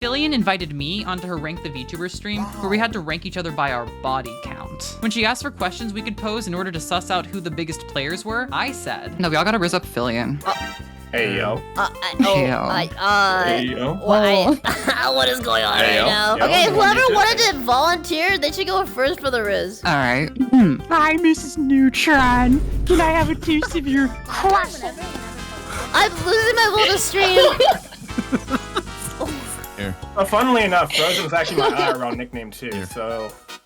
Filian invited me onto her Rank the VTuber stream, where we had to rank each other by our body count. When she asked for questions we could pose in order to suss out who the biggest players were, I said, No, we all gotta rizz up Filian. Hey, yo. Hey, yo. What is going on right now? Okay, whoever wanted to volunteer, they should go first for the Riz. All right. Hi, Mrs. Neutron. Can I have a taste of your croissant? I'm losing my will to stream. Funnily enough, Frozen is actually my IRL nickname too, so